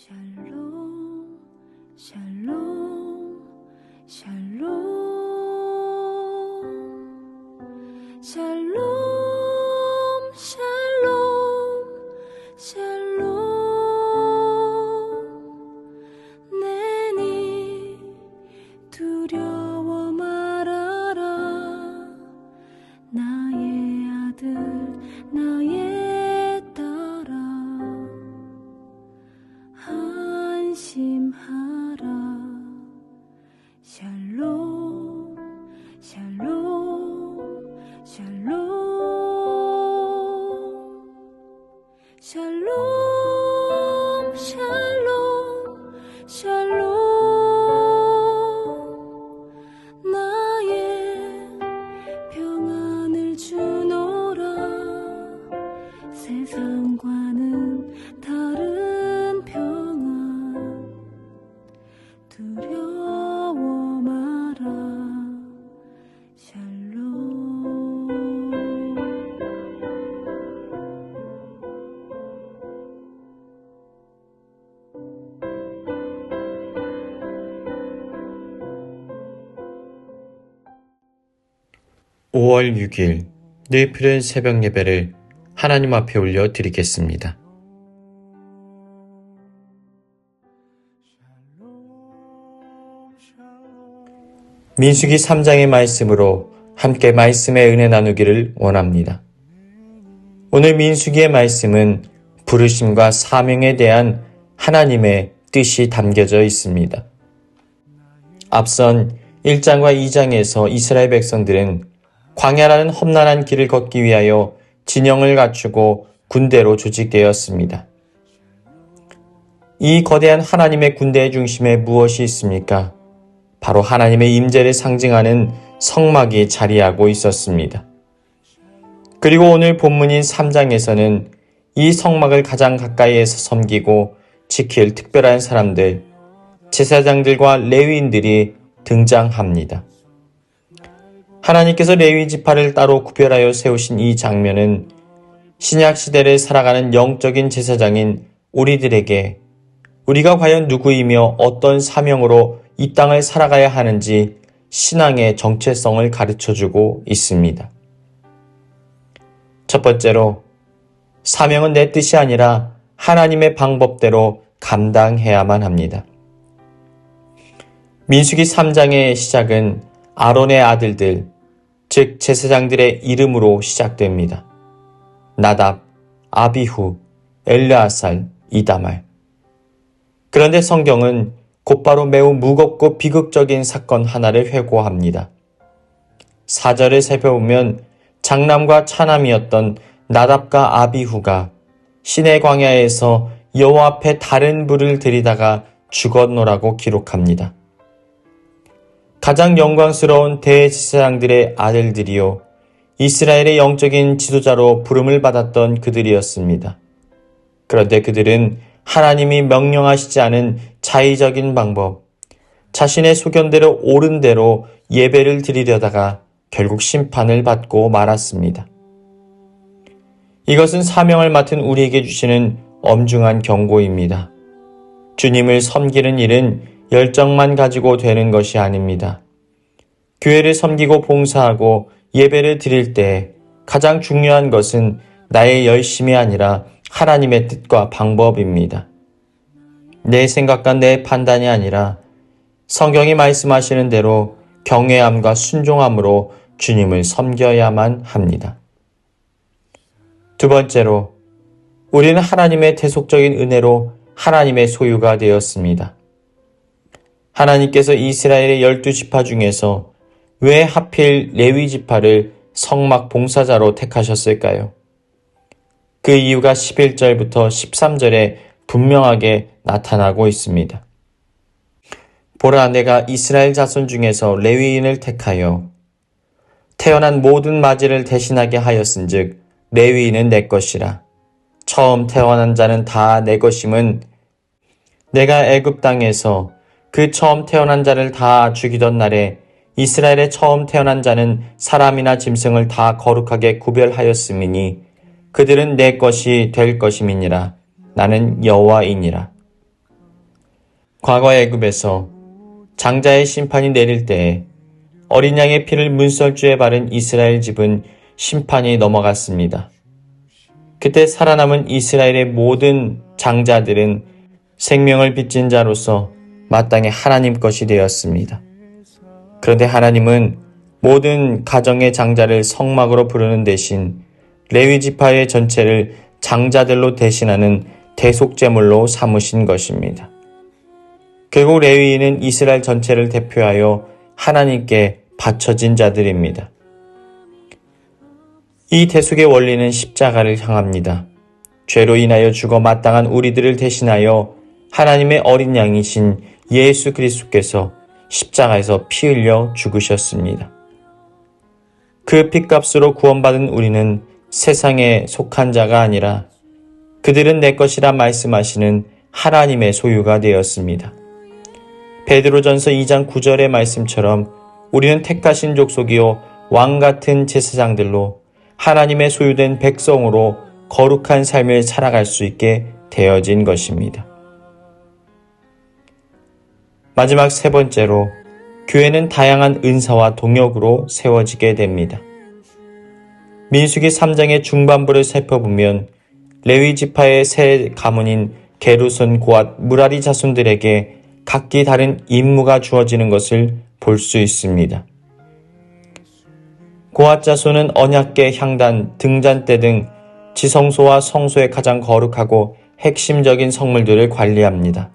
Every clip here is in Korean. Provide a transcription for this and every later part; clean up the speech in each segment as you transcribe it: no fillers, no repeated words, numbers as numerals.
샬롬, 샬롬, 샬롬, 샬롬, 샬롬, 샬롬. 내니 두려워 말아라. 나의 아들, 나의 딸아. 안심하라. 샬롬, 샬롬, 샬롬, 샬롬, 샬롬, 샬롬. 나의 평안을 주노라. 세상과는 다른 평안 두려워 마라. 샬롬. 5월 6일 늘푸른 새벽 예배를 하나님 앞에 올려 드리겠습니다. 민수기 3장의 말씀으로 함께 말씀의 은혜 나누기를 원합니다. 오늘 민수기의 말씀은 부르심과 사명에 대한 하나님의 뜻이 담겨져 있습니다. 앞선 1장과 2장에서 이스라엘 백성들은 광야라는 험난한 길을 걷기 위하여 진영을 갖추고 군대로 조직되었습니다. 이 거대한 하나님의 군대의 중심에 무엇이 있습니까? 바로 하나님의 임재를 상징하는 성막이 자리하고 있었습니다. 그리고 오늘 본문인 3장에서는 이 성막을 가장 가까이에서 섬기고 지킬 특별한 사람들, 제사장들과 레위인들이 등장합니다. 하나님께서 레위 지파를 따로 구별하여 세우신 이 장면은 신약 시대를 살아가는 영적인 제사장인 우리들에게 우리가 과연 누구이며 어떤 사명으로 이 땅을 살아가야 하는지 신앙의 정체성을 가르쳐주고 있습니다. 첫 번째로, 사명은 내 뜻이 아니라 하나님의 방법대로 감당해야만 합니다. 민수기 3장의 시작은 아론의 아들들, 즉 제사장들의 이름으로 시작됩니다. 나답, 아비후, 엘르아살, 이다말. 그런데 성경은 곧바로 매우 무겁고 비극적인 사건 하나를 회고합니다. 4절을 살펴보면 장남과 차남이었던 나답과 아비후가 시내 광야에서 여호와 앞에 다른 불을 들이다가 죽었노라고 기록합니다. 가장 영광스러운 대제사장들의 아들들이요, 이스라엘의 영적인 지도자로 부름을 받았던 그들이었습니다. 그런데 그들은 하나님이 명령하시지 않은 자의적인 방법, 자신의 소견대로 옳은 대로 예배를 드리려다가 결국 심판을 받고 말았습니다. 이것은 사명을 맡은 우리에게 주시는 엄중한 경고입니다. 주님을 섬기는 일은 열정만 가지고 되는 것이 아닙니다. 교회를 섬기고 봉사하고 예배를 드릴 때 가장 중요한 것은 나의 열심이 아니라 하나님의 뜻과 방법입니다. 내 생각과 내 판단이 아니라 성경이 말씀하시는 대로 경외함과 순종함으로 주님을 섬겨야만 합니다. 두 번째로, 우리는 하나님의 대속적인 은혜로 하나님의 소유가 되었습니다. 하나님께서 이스라엘의 12지파 중에서 왜 하필 레위 지파를 성막 봉사자로 택하셨을까요? 그 이유가 11절부터 13절에 분명하게 나타나고 있습니다. 보라, 내가 이스라엘 자손 중에서 레위인을 택하여 태어난 모든 맞이를 대신하게 하였은즉 레위인은 내 것이라. 처음 태어난 자는 다 내 것임은 내가 애굽 땅에서 그 처음 태어난 자를 다 죽이던 날에 이스라엘의 처음 태어난 자는 사람이나 짐승을 다 거룩하게 구별하였음이니 그들은 내 것이 될 것임이니라. 나는 여호와이니라. 과거 애굽에서 장자의 심판이 내릴 때에 어린 양의 피를 문설주에 바른 이스라엘 집은 심판이 넘어갔습니다. 그때 살아남은 이스라엘의 모든 장자들은 생명을 빚진 자로서 마땅히 하나님 것이 되었습니다. 그런데 하나님은 모든 가정의 장자를 성막으로 부르는 대신 레위 지파의 전체를 장자들로 대신하는 대속제물로 삼으신 것입니다. 결국 레위인은 이스라엘 전체를 대표하여 하나님께 바쳐진 자들입니다. 이 대속의 원리는 십자가를 향합니다. 죄로 인하여 죽어 마땅한 우리들을 대신하여 하나님의 어린 양이신 예수 그리스도께서 십자가에서 피 흘려 죽으셨습니다. 그 핏값으로 구원받은 우리는 세상에 속한 자가 아니라 그들은 내 것이라 말씀하시는 하나님의 소유가 되었습니다. 베드로전서 2장 9절의 말씀처럼 우리는 택하신 족속이요 왕같은 제사장들로 하나님의 소유된 백성으로 거룩한 삶을 살아갈 수 있게 되어진 것입니다. 마지막 세 번째로 교회는 다양한 은사와 동역으로 세워지게 됩니다. 민수기 3장의 중반부를 살펴보면 레위 지파의 세 가문인 게르손, 고앗, 무라리 자손들에게 각기 다른 임무가 주어지는 것을 볼 수 있습니다. 고앗 자손은 언약궤, 향단, 등잔대 등 지성소와 성소의 가장 거룩하고 핵심적인 성물들을 관리합니다.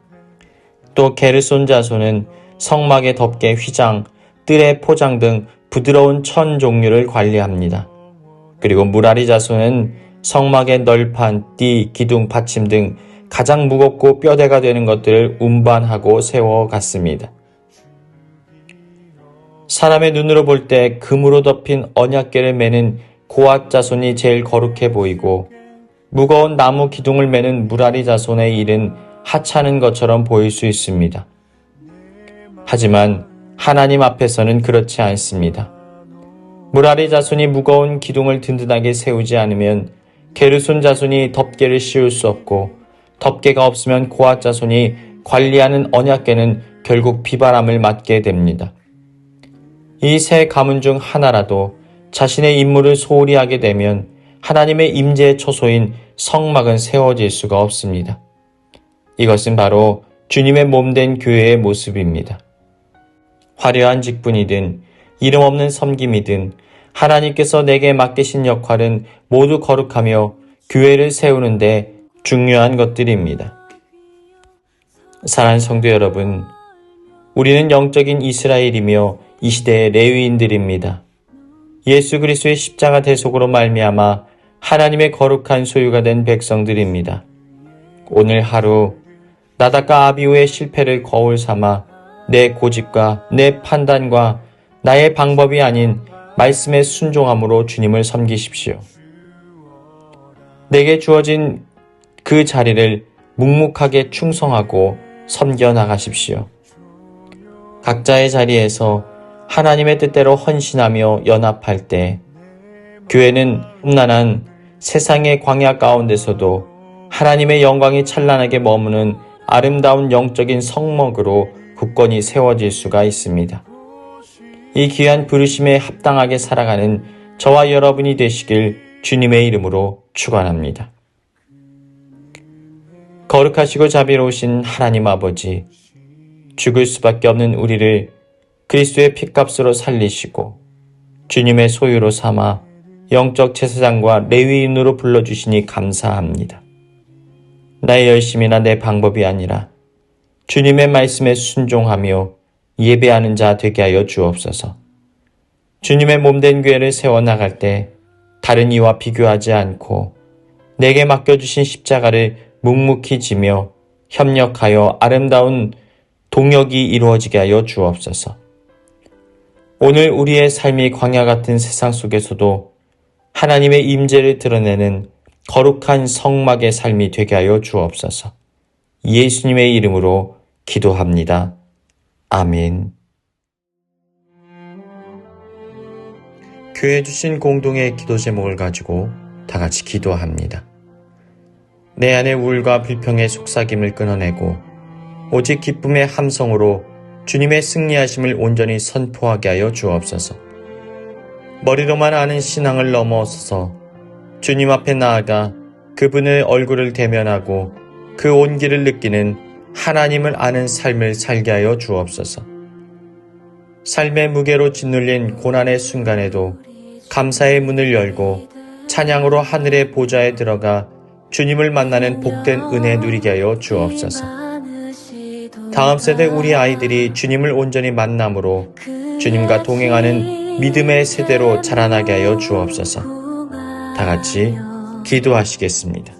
또 게르손 자손은 성막의 덮개, 휘장, 뜰의 포장 등 부드러운 천 종류를 관리합니다. 그리고 무라리 자손은 성막의 널판, 띠, 기둥, 받침 등 가장 무겁고 뼈대가 되는 것들을 운반하고 세워갔습니다. 사람의 눈으로 볼 때 금으로 덮인 언약궤를 매는 고앗 자손이 제일 거룩해 보이고 무거운 나무 기둥을 매는 무라리 자손의 일은 하찮은 것처럼 보일 수 있습니다. 하지만 하나님 앞에서는 그렇지 않습니다. 무라리 자손이 무거운 기둥을 든든하게 세우지 않으면 게르손 자손이 덮개를 씌울 수 없고 덮개가 없으면 고앗 자손이 관리하는 언약궤는 결국 비바람을 맞게 됩니다. 이 세 가문 중 하나라도 자신의 임무를 소홀히 하게 되면 하나님의 임재의 초소인 성막은 세워질 수가 없습니다. 이것은 바로 주님의 몸된 교회의 모습입니다. 화려한 직분이든 이름 없는 섬김이든 하나님께서 내게 맡기신 역할은 모두 거룩하며 교회를 세우는데 중요한 것들입니다. 사랑하는 성도 여러분, 우리는 영적인 이스라엘이며 이 시대의 레위인들입니다. 예수 그리스도의 십자가 대속으로 말미암아 하나님의 거룩한 소유가 된 백성들입니다. 오늘 하루 나답과 아비후의 실패를 거울 삼아 내 고집과 내 판단과 나의 방법이 아닌 말씀의 순종함으로 주님을 섬기십시오. 내게 주어진 그 자리를 묵묵하게 충성하고 섬겨 나가십시오. 각자의 자리에서 하나님의 뜻대로 헌신하며 연합할 때 교회는 험난한 세상의 광야 가운데서도 하나님의 영광이 찬란하게 머무는 아름다운 영적인 성막으로 굳건히 세워질 수가 있습니다. 이 귀한 부르심에 합당하게 살아가는 저와 여러분이 되시길 주님의 이름으로 축원합니다. 거룩하시고 자비로우신 하나님 아버지, 죽을 수밖에 없는 우리를 그리스도의 핏값으로 살리시고 주님의 소유로 삼아 영적 제사장과 레위인으로 불러주시니 감사합니다. 나의 열심이나 내 방법이 아니라 주님의 말씀에 순종하며 예배하는 자 되게 하여 주옵소서. 주님의 몸된 교회를 세워나갈 때 다른 이와 비교하지 않고 내게 맡겨주신 십자가를 묵묵히 지며 협력하여 아름다운 동역이 이루어지게 하여 주옵소서. 오늘 우리의 삶이 광야 같은 세상 속에서도 하나님의 임재를 드러내는 거룩한 성막의 삶이 되게 하여 주옵소서. 예수님의 이름으로 기도합니다. 아멘. 교회 주신 공동의 기도 제목을 가지고 다 같이 기도합니다. 내 안의 우울과 불평의 속삭임을 끊어내고 오직 기쁨의 함성으로 주님의 승리하심을 온전히 선포하게 하여 주옵소서. 머리로만 아는 신앙을 넘어서서 주님 앞에 나아가 그분의 얼굴을 대면하고 그 온기를 느끼는 하나님을 아는 삶을 살게 하여 주옵소서. 삶의 무게로 짓눌린 고난의 순간에도 감사의 문을 열고 찬양으로 하늘의 보좌에 들어가 주님을 만나는 복된 은혜 누리게 하여 주옵소서. 다음 세대 우리 아이들이 주님을 온전히 만남으로 주님과 동행하는 믿음의 세대로 자라나게 하여 주옵소서. 다 같이 기도하시겠습니다.